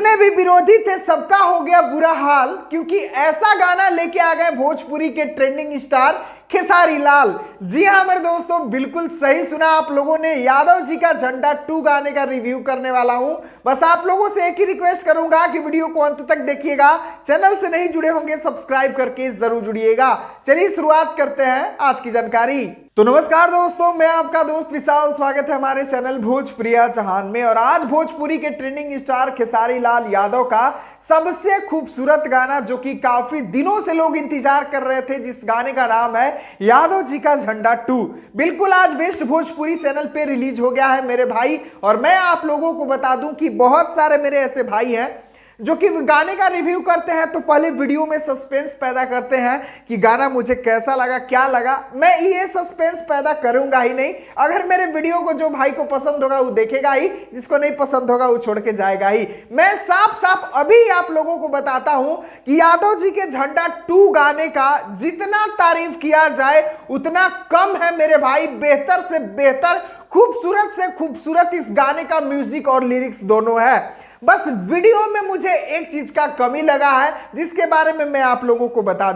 जितने भी विरोधी थे सबका हो गया बुरा हाल, क्योंकि ऐसा गाना लेके आ गए भोजपुरी के ट्रेंडिंग स्टार खेसारी लाल। जी हाँ मेरे दोस्तों, बिल्कुल सही सुना आप लोगों ने। यादव जी का झंडा 2 गाने का रिव्यू करने वाला हूं। बस आप लोगों से एक ही रिक्वेस्ट करूंगा कि वीडियो को अंत तक देखिएगा। चैनल से नहीं जुड़े होंगे सब्सक्राइब करके जरूर जुड़िएगा। चलिए शुरुआत करते हैं आज की जानकारी। तो नमस्कार दोस्तों, मैं आपका दोस्त विशाल, स्वागत है हमारे चैनल भोजप्रिया जहान में। और आज भोजपुरी के ट्रेंडिंग स्टार खेसारी लाल यादव का सबसे खूबसूरत गाना, जो कि काफी दिनों से लोग इंतजार कर रहे थे, जिस गाने का नाम है यादव जी का झंडा 2, बिल्कुल आज बेस्ट भोजपुरी चैनल पे रिलीज हो गया है मेरे भाई। और मैं आप लोगों को बता दूं कि बहुत सारे मेरे ऐसे भाई हैं जो कि गाने का रिव्यू करते हैं तो पहले वीडियो में सस्पेंस पैदा करते हैं कि गाना मुझे कैसा लगा, क्या लगा। मैं ये सस्पेंस पैदा करूंगा ही नहीं। अगर मेरे वीडियो को जो भाई को पसंद होगा वो देखेगा ही, जिसको नहीं पसंद होगा वो छोड़ के जाएगा ही। मैं साफ साफ अभी आप लोगों को बताता हूं कि यादव जी के झंडा 2 गाने का जितना तारीफ किया जाए उतना कम है मेरे भाई। बेहतर से बेहतर, खूबसूरत से खूबसूरत इस गाने का म्यूजिक और लिरिक्स दोनों है। बस वीडियो में मुझे एक चीज का कमी लगा है, जिसके बारे में मैं आप लोगों को बता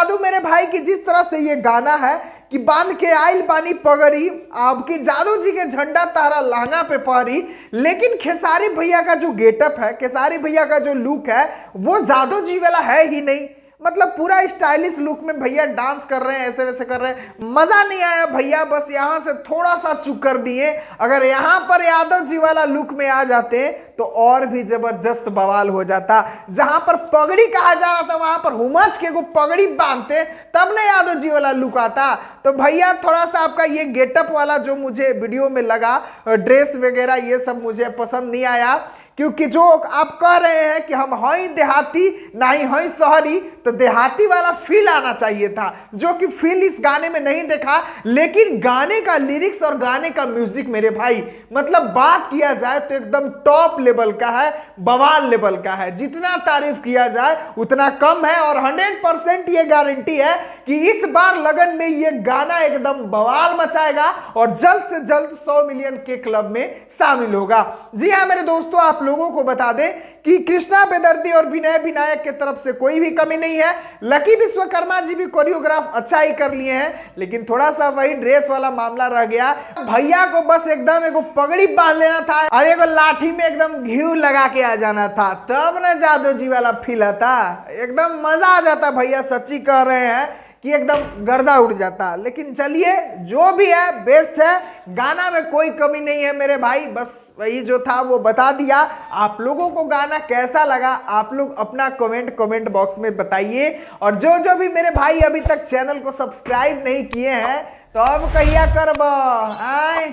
दूं मेरे भाई कि जिस तरह से ये गाना है कि बांध के आइल बानी पगड़ी, आपकी जादू जी के झंडा तारा लहंगा पे पहरी। लेकिन खेसारी भैया का जो गेटअप है, खेसारी भैया का जो लुक है, वो जादू जी वाला है ही नहीं। मतलब पूरा स्टाइलिश लुक में भैया डांस कर रहे हैं, ऐसे वैसे कर रहे हैं, मजा नहीं आया भैया। बस यहां से थोड़ा सा चूक कर दिए। अगर यहां पर यादव जी वाला लुक में आ जाते तो और भी जबरदस्त बवाल हो जाता। जहां पर पगड़ी कहा जा रहा था वहां पर हुमच के को पगड़ी बांधते, तब ना यादव जी वाला लुक आता। तो भैया थोड़ा सा आपका ये गेटअप वाला जो मुझे वीडियो में लगा, ड्रेस वगैरह ये सब मुझे पसंद नहीं आया। क्योंकि जो आप कह रहे हैं कि हम हैं देहाती नहीं हैं शहरी, तो देहाती वाला फील आना चाहिए था, जो कि फील इस गाने में नहीं देखा। लेकिन गाने का लिरिक्स और गाने का म्यूजिक मेरे भाई, मतलब बात किया जाए तो एकदम टॉप लेवल का है, बवाल लेवल का है। जितना तारीफ किया जाए उतना कम है। और 100% ये गारंटी है कि इस बार लगन में ये गाना एकदम बवाल मचाएगा और जल्द से जल्द 100 मिलियन के क्लब में शामिल होगा। जी हाँ मेरे दोस्तों, आप लोगों को बता दें कि कृष्णा बेदर्दी और विनय विनायक के तरफ से कोई भी कमी नहीं है। लकी विश्वकर्मा जी भी कोरियोग्राफ अच्छा ही कर लिए हैं, लेकिन थोड़ा सा वही ड्रेस वाला मामला रह गया। भैया को बस एकदम एगो पगड़ी बांध लेना था और एगो लाठी में एकदम घी लगा के आ जाना था, तब ना जादव जी वाला फील आता, एकदम मजा आ जाता। भैया सच्ची कह रहे हैं कि एकदम गर्दा उड़ जाता। लेकिन चलिए, जो भी है बेस्ट है, गाना में कोई कमी नहीं है मेरे भाई। बस वही जो था वो बता दिया। आप लोगों को गाना कैसा लगा आप लोग अपना कमेंट बॉक्स में बताइए। और जो भी मेरे भाई अभी तक चैनल को सब्सक्राइब नहीं किए हैं तो अब कहिया करब आए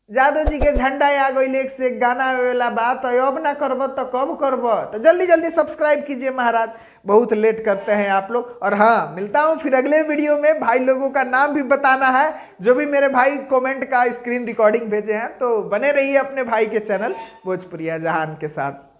जादू जी के झंडा आ गई, एक से एक गाना वाला बात, अब ना करब तो कब करब? तो जल्दी जल्दी सब्सक्राइब कीजिए महाराज, बहुत लेट करते हैं आप लोग। और हाँ, मिलता हूँ फिर अगले वीडियो में। भाई लोगों का नाम भी बताना है, जो भी मेरे भाई कमेंट का स्क्रीन रिकॉर्डिंग भेजे हैं। तो बने रहिए अपने भाई के चैनल भोजप्रिया जहान के साथ।